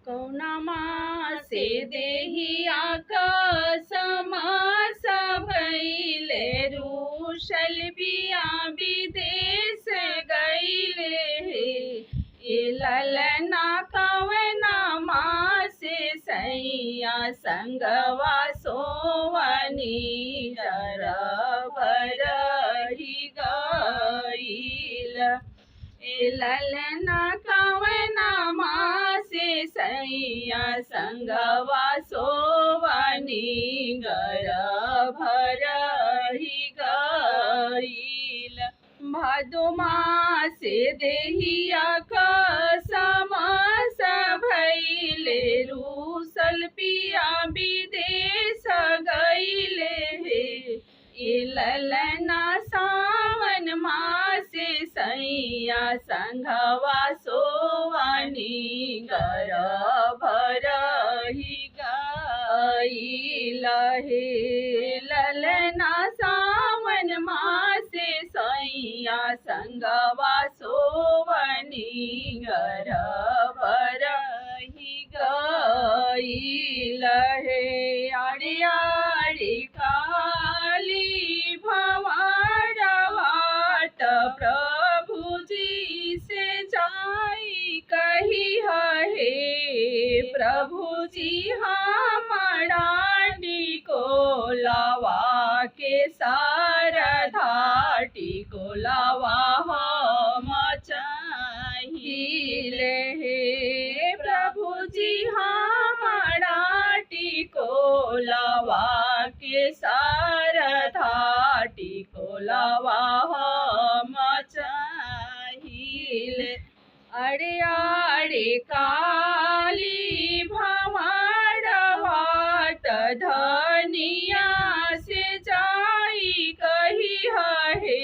कौनमा से देहिया समास भइले रूसल बिया विदेश गइले हे ललना कवना से सैया संगवा सोवनी डर भरही गइल ललना कवना से सैया संगवा सोवनी गर भरही गइल भादो मासे देहिया समास भइले रूसल पिया विदेश गइले हे ललना सावन मासे सैया संघवा सोवनी गर भरही गइल हे ललना सावन मासे सैया संगवा सोवनी गर भरही गइल हे आड़ी आड़ी काली भंवरवाट प्रभु जी से जाई कही हे प्रभु जी हमारा को लावा के सारधाटी को लावा हम चाहिए हे प्रभु जी हमारा को लावा के सारधाटी को लावा हम चाहिए अरे अरे काली भंवरवाट धनिया से जाई कही हे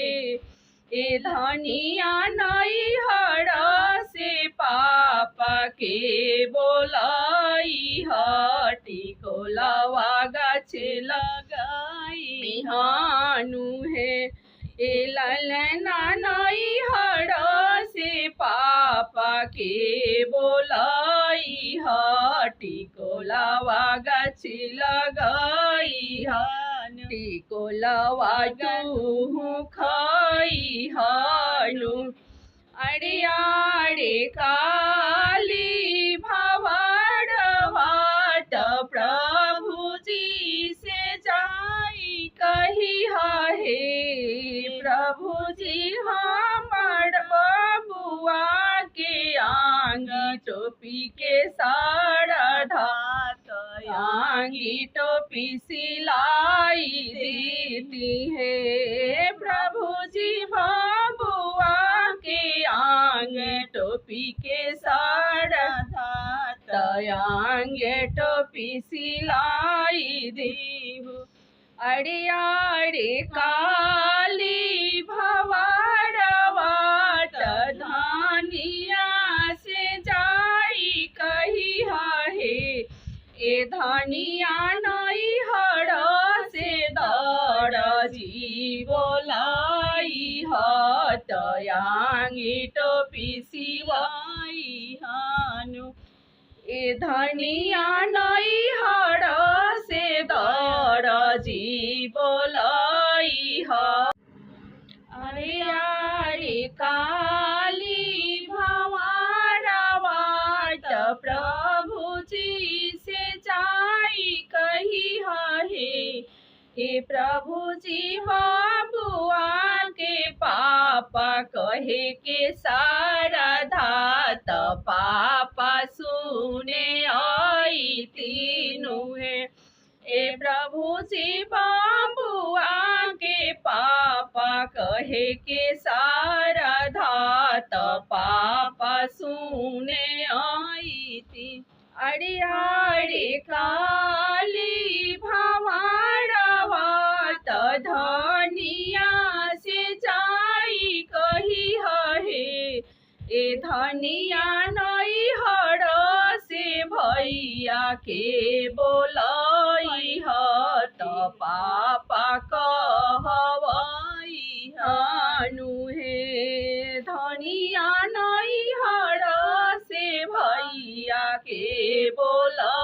ए धनिया नैहर से पापा के बोलाई हटी को लवा गाछे लगाई हानु है ए ललना नैहर से पापा के बोलाई हटी को लवा गाछे लगाई हटी को लवा जूहू खाई हानु अरे आड़े काली भंवरवाट प्रभु जी से जाई कही हे प्रभु जी हमार बबुआ के आंगी टोपी के सारधात आंगी टोपी सिलाई देती है प्रभु जी बबुआ के आंग टोपी के सारधात आंग टोपी सिलाई देहु अरे अरे काली भंवरवाट धनिया से जाई कही हे ए धनिया नैहर से दरजी बोलाई हत आंगी टोपी सिवाई हानु ए धनिया नैहर से दरजी बोलाई अरे अरे काली भंवरवाट प्रभु जी से जाई कही हे हे प्रभु जी बबुआ के पापा कहे के सारधात पापा सुने आई तीनू है ए प्रभु जी बबुआ के पापा कहे के सारधात पापा सुने आई थी अरे अरे काली भंवरवाट धनिया से जाई कही हे ए धनिया नैहर से भैया के बोलाई हत पापा कहवाई हानु हे धनिया नैहर से भैया के बोला